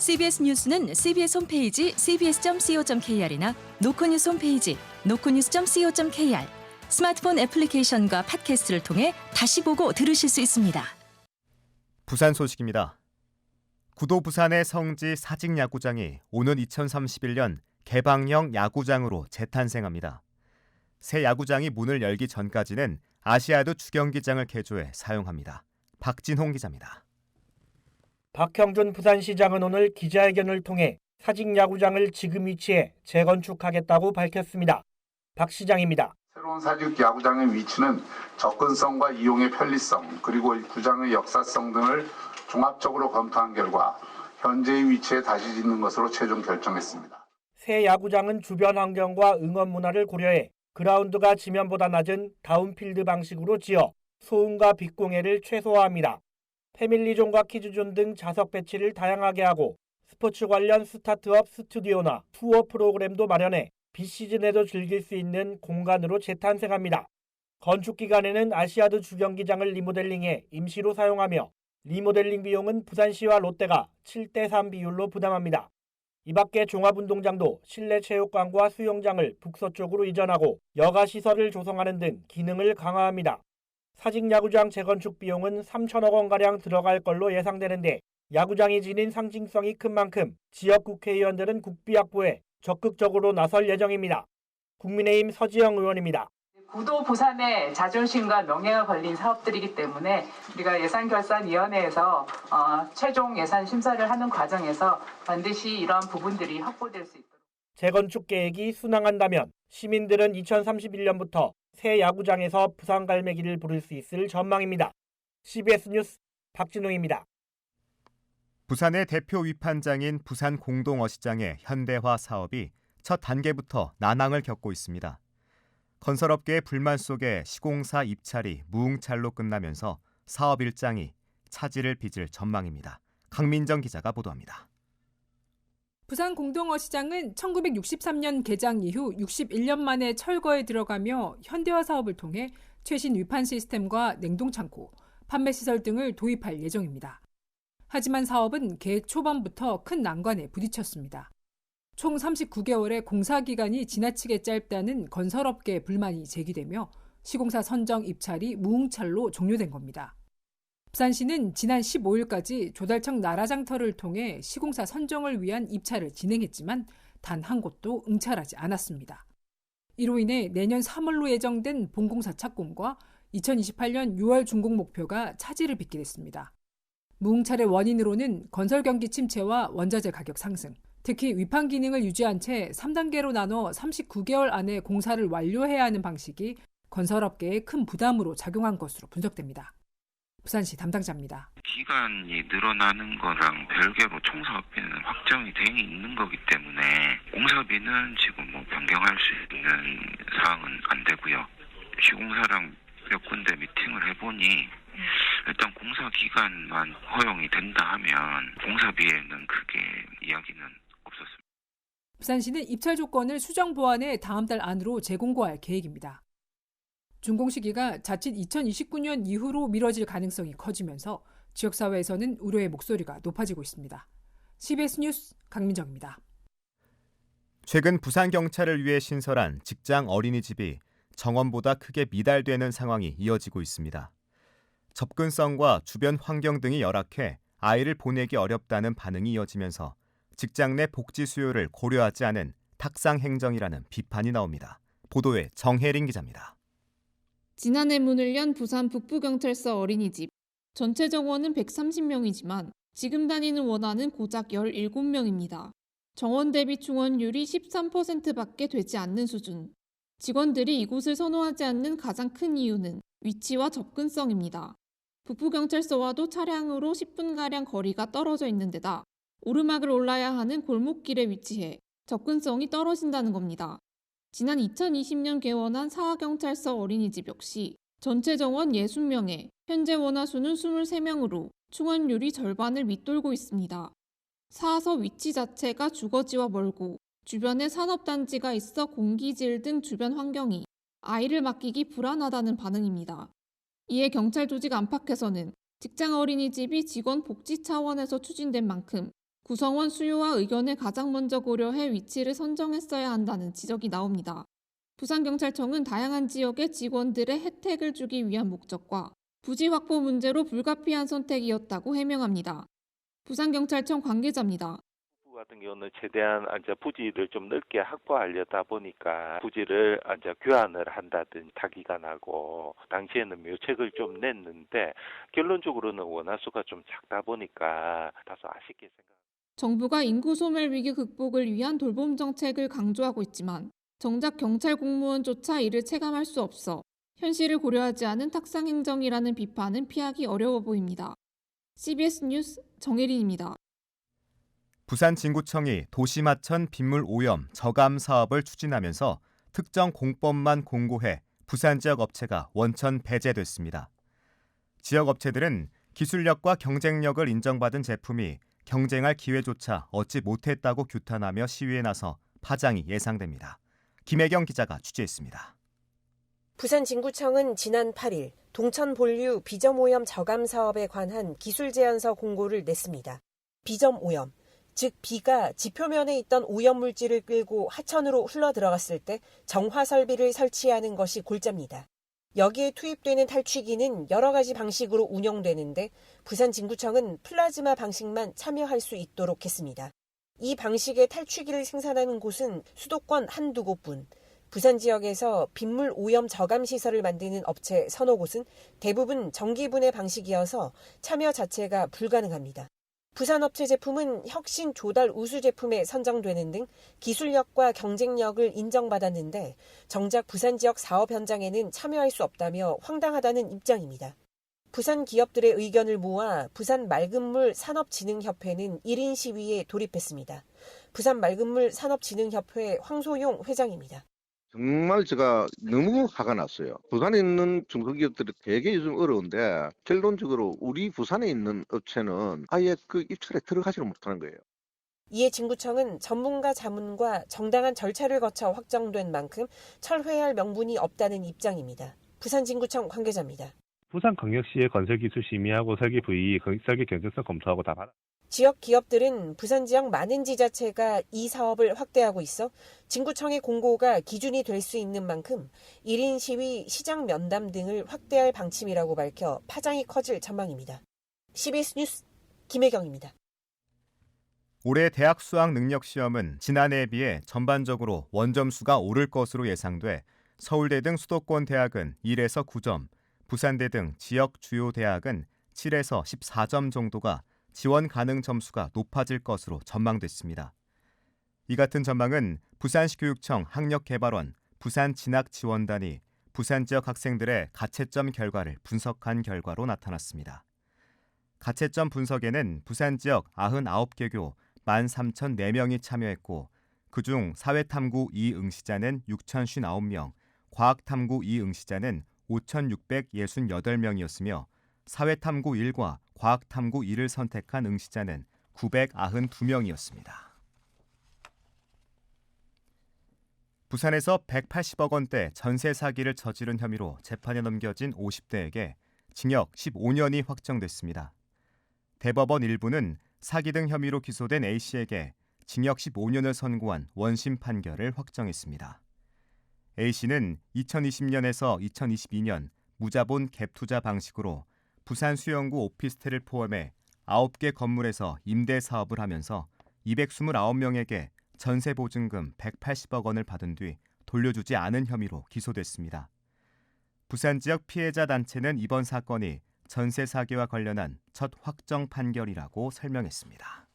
CBS 뉴스는 CBS 홈페이지 cbs.co.kr이나 노코뉴스 홈페이지 노코뉴스.co.kr, 스마트폰 애플리케이션과 팟캐스트를 통해 다시 보고 들으실 수 있습니다. 부산 소식입니다. 구도 부산의 성지 사직야구장이 오는 2031년 개방형 야구장으로 재탄생합니다. 새 야구장이 문을 열기 전까지는 아시아드 주경기장을 개조해 사용합니다. 박진홍 기자입니다. 박형준 부산시장은 오늘 기자회견을 통해 사직야구장을 지금 위치에 재건축하겠다고 밝혔습니다. 박 시장입니다. 새로운 사직야구장의 위치는 접근성과 이용의 편리성, 그리고 구장의 역사성 등을 종합적으로 검토한 결과 현재의 위치에 다시 짓는 것으로 최종 결정했습니다. 새 야구장은 주변 환경과 응원 문화를 고려해 그라운드가 지면보다 낮은 다운필드 방식으로 지어 소음과 빛 공해를 최소화합니다. 패밀리존과 키즈존 등 좌석 배치를 다양하게 하고 스포츠 관련 스타트업 스튜디오나 투어 프로그램도 마련해 비시즌에도 즐길 수 있는 공간으로 재탄생합니다. 건축 기간에는 아시아드 주경기장을 리모델링해 임시로 사용하며 리모델링 비용은 부산시와 롯데가 7대3 비율로 부담합니다. 이 밖에 종합운동장도 실내 체육관과 수영장을 북서쪽으로 이전하고 여가시설을 조성하는 등 기능을 강화합니다. 사직야구장 재건축 비용은 3천억 원가량 들어갈 걸로 예상되는데 야구장이 지닌 상징성이 큰 만큼 지역 국회의원들은 국비 확보에 적극적으로 나설 예정입니다. 국민의힘 서지영 의원입니다. 구도 부산의 자존심과 명예가 걸린 사업들이기 때문에 우리가 예산결산위원회에서 최종 예산 심사를 하는 과정에서 반드시 이러한 부분들이 확보될 수 있도록. 재건축 계획이 순항한다면 시민들은 2031년부터 새 야구장에서 부산 갈매기를 부를 수 있을 전망입니다. CBS 뉴스 박진웅입니다. 부산의 대표 위판장인 부산 공동어시장의 현대화 사업이 첫 단계부터 난항을 겪고 있습니다. 건설업계의 불만 속에 시공사 입찰이 무응찰로 끝나면서 사업 일정이 차질을 빚을 전망입니다. 강민정 기자가 보도합니다. 부산 공동어시장은 1963년 개장 이후 61년 만에 철거에 들어가며 현대화 사업을 통해 최신 위판 시스템과 냉동창고, 판매시설 등을 도입할 예정입니다. 하지만 사업은 계획 초반부터 큰 난관에 부딪혔습니다. 총 39개월의 공사기간이 지나치게 짧다는 건설업계의 불만이 제기되며 시공사 선정 입찰이 무응찰로 종료된 겁니다. 부산시는 지난 15일까지 조달청 나라장터를 통해 시공사 선정을 위한 입찰을 진행했지만 단 한 곳도 응찰하지 않았습니다. 이로 인해 내년 3월로 예정된 본공사 착공과 2028년 6월 준공 목표가 차질을 빚게 됐습니다. 무응찰의 원인으로는 건설 경기 침체와 원자재 가격 상승, 특히 위판 기능을 유지한 채 3단계로 나눠 39개월 안에 공사를 완료해야 하는 방식이 건설업계에 큰 부담으로 작용한 것으로 분석됩니다. 부산시 담당자입니다. 기간이 늘어나는 거랑 별개로 총사업비는 확정이 돼 있는 거기 때문에 공사비는 지금 변경할 수 있는 사항은 안 되고요. 시공사랑 몇 군데 미팅을 해보니 일단 공사 기간만 허용이 된다 하면 공사비에는 크게 이야기는 없었습니다. 부산시는 입찰 조건을 수정 보완해 다음 달 안으로 재공고할 계획입니다. 준공 시기가 자칫 2029년 이후로 미뤄질 가능성이 커지면서 지역사회에서는 우려의 목소리가 높아지고 있습니다. CBS 뉴스 강민정입니다. 최근 부산경찰을 위해 신설한 직장 어린이집이 정원보다 크게 미달되는 상황이 이어지고 있습니다. 접근성과 주변 환경 등이 열악해 아이를 보내기 어렵다는 반응이 이어지면서 직장 내 복지 수요를 고려하지 않은 탁상 행정이라는 비판이 나옵니다. 보도에 정혜린 기자입니다. 지난해 문을 연 부산 북부경찰서 어린이집. 전체 정원은 130명이지만 지금 다니는 원안은 고작 17명입니다. 정원 대비 충원율이 13%밖에 되지 않는 수준. 직원들이 이곳을 선호하지 않는 가장 큰 이유는 위치와 접근성입니다. 북부경찰서와도 차량으로 10분가량 거리가 떨어져 있는 데다 오르막을 올라야 하는 골목길에 위치해 접근성이 떨어진다는 겁니다. 지난 2020년 개원한 사하경찰서 어린이집 역시 전체 정원 60명에 현재 원화 수는 23명으로 충원율이 절반을 밑돌고 있습니다. 사서 위치 자체가 주거지와 멀고 주변에 산업단지가 있어 공기질 등 주변 환경이 아이를 맡기기 불안하다는 반응입니다. 이에 경찰 조직 안팎에서는 직장 어린이집이 직원 복지 차원에서 추진된 만큼 구성원 수요와 의견을 가장 먼저 고려해 위치를 선정했어야 한다는 지적이 나옵니다. 부산경찰청은 다양한 지역의 직원들의 혜택을 주기 위한 목적과 부지 확보 문제로 불가피한 선택이었다고 해명합니다. 부산경찰청 관계자입니다. 같은 경우는 최대한 부지를 좀 넓게 확보하려다 보니까 부지를 교환을 한다든지 타기가 나고 당시에는 묘책을 좀 냈는데 결론적으로는 원화수가 좀 작다 보니까 다소 아쉽게 생각합니다. 정부가 인구 소멸 위기 극복을 위한 돌봄 정책을 강조하고 있지만 정작 경찰 공무원조차 이를 체감할 수 없어 현실을 고려하지 않은 탁상 행정이라는 비판은 피하기 어려워 보입니다. CBS 뉴스 정혜린입니다. 부산진구청이 도시마천 빗물 오염 저감 사업을 추진하면서 특정 공법만 공고해 부산 지역 업체가 원천 배제됐습니다. 지역 업체들은 기술력과 경쟁력을 인정받은 제품이 경쟁할 기회조차 얻지 못했다고 규탄하며 시위에 나서 파장이 예상됩니다. 김혜경 기자가 취재했습니다. 부산진구청은 지난 8일 동천 본류 비점 오염 저감 사업에 관한 기술 제안서 공고를 냈습니다. 비점 오염, 즉 비가 지표면에 있던 오염 물질을 끌고 하천으로 흘러 들어갔을 때 정화 설비를 설치하는 것이 골자입니다. 여기에 투입되는 탈취기는 여러 가지 방식으로 운영되는데 부산진구청은 플라즈마 방식만 참여할 수 있도록 했습니다. 이 방식의 탈취기를 생산하는 곳은 수도권 한두 곳뿐, 부산 지역에서 빗물 오염 저감 시설을 만드는 업체 서너 곳은 대부분 전기분해 방식이어서 참여 자체가 불가능합니다. 부산 업체 제품은 혁신 조달 우수 제품에 선정되는 등 기술력과 경쟁력을 인정받았는데 정작 부산 지역 사업 현장에는 참여할 수 없다며 황당하다는 입장입니다. 부산 기업들의 의견을 모아 부산 맑은물 산업진흥협회는 1인 시위에 돌입했습니다. 부산 맑은물 산업진흥협회 황소용 회장입니다. 정말 제가 너무 화가 났어요. 부산에 있는 중소기업들이 되게 요즘 어려운데 결론적으로 우리 부산에 있는 업체는 아예 그 입찰에 들어가지를 못하는 거예요. 이에 진구청은 전문가 자문과 정당한 절차를 거쳐 확정된 만큼 철회할 명분이 없다는 입장입니다. 부산진구청 관계자입니다. 부산광역시의 건설기술심의하고 설계 경쟁성 검토하고 다 받아. 지역 기업들은 부산 지역 많은 지자체가 이 사업을 확대하고 있어 진구청의 공고가 기준이 될 수 있는 만큼 1인 시위, 시장 면담 등을 확대할 방침이라고 밝혀 파장이 커질 전망입니다. CBS 뉴스 김혜경입니다. 올해 대학 수학 능력 시험은 지난해에 비해 전반적으로 원점수가 오를 것으로 예상돼 서울대 등 수도권 대학은 1에서 9점, 부산대 등 지역 주요 대학은 7에서 14점 정도가 지원 가능 점수가 높아질 것으로 전망됐습니다. 이 같은 전망은 부산시 교육청 학력개발원, 부산진학지원단이 부산 지역 학생들의 가채점 결과를 분석한 결과로 나타났습니다. 가채점 분석에는 부산 지역 99개교 13,004명이 참여했고 그중 사회탐구 2 응시자는 6,059명, 과학탐구 2 응시자는 5,668명이었으며 사회탐구 1과 과학탐구 1을 선택한 응시자는 992명이었습니다. 부산에서 180억 원대 전세 사기를 저지른 혐의로 재판에 넘겨진 50대에게 징역 15년이 확정됐습니다. 대법원 일부는 사기 등 혐의로 기소된 A씨에게 징역 15년을 선고한 원심 판결을 확정했습니다. A씨는 2020년에서 2022년 무자본 갭투자 방식으로 부산 수영구 오피스텔을 포함해 9개 건물에서 임대 사업을 하면서 229명에게 전세보증금 180억 원을 받은 뒤 돌려주지 않은 혐의로 기소됐습니다. 부산 지역 피해자 단체는 이번 사건이 전세 사기와 관련한 첫 확정 판결이라고 설명했습니다.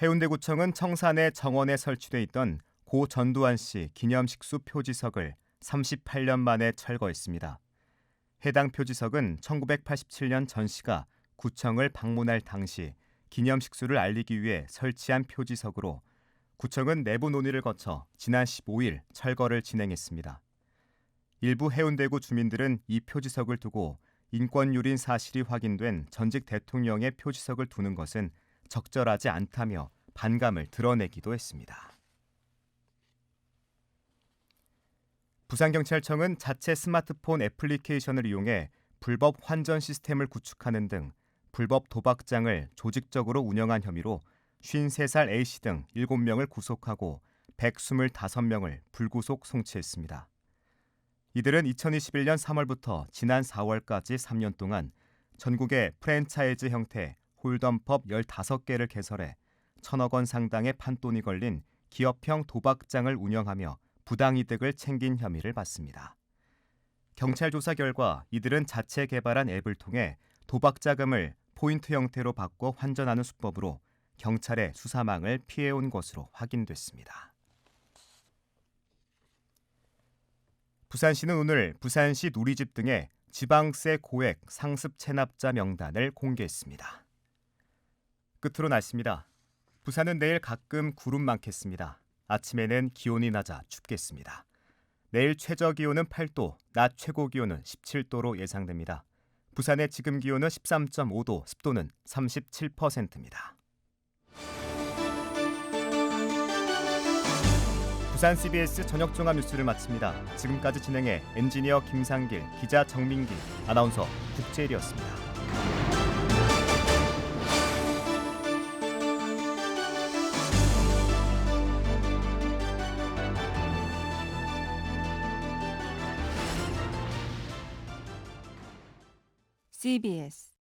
해운대구청은 청산의 정원에 설치돼 있던 고 전두환 씨 기념식수 표지석을 38년 만에 철거했습니다. 해당 표지석은 1987년 전 씨가 구청을 방문할 당시 기념식수를 알리기 위해 설치한 표지석으로 구청은 내부 논의를 거쳐 지난 15일 철거를 진행했습니다. 일부 해운대구 주민들은 이 표지석을 두고 인권유린 사실이 확인된 전직 대통령의 표지석을 두는 것은 적절하지 않다며 반감을 드러내기도 했습니다. 부산경찰청은 자체 스마트폰 애플리케이션을 이용해 불법 환전 시스템을 구축하는 등 불법 도박장을 조직적으로 운영한 혐의로 53살 A씨 등 7명을 구속하고 125명을 불구속 송치했습니다. 이들은 2021년 3월부터 지난 4월까지 3년 동안 전국의 프랜차이즈 형태 홀덤펍 15개를 개설해 1,000억 원 상당의 판돈이 걸린 기업형 도박장을 운영하며 부당이득을 챙긴 혐의를 받습니다. 경찰 조사 결과 이들은 자체 개발한 앱을 통해 도박 자금을 포인트 형태로 바꿔 환전하는 수법으로 경찰의 수사망을 피해온 것으로 확인됐습니다. 부산시는 오늘 부산시 누리집 등의 지방세 고액 상습 체납자 명단을 공개했습니다. 끝으로 날씨입니다. 부산은 내일 가끔 구름 많겠습니다. 아침에는 기온이 낮아 춥겠습니다. 내일 최저 기온은 8도, 낮 최고 기온은 17도로 예상됩니다. 부산의 지금 기온은 13.5도, 습도는 37%입니다. 부산 CBS 저녁 종합 뉴스를 마칩니다. 지금까지 진행해 엔지니어 김상길, 기자 정민기, 아나운서 국재일이었습니다. CBS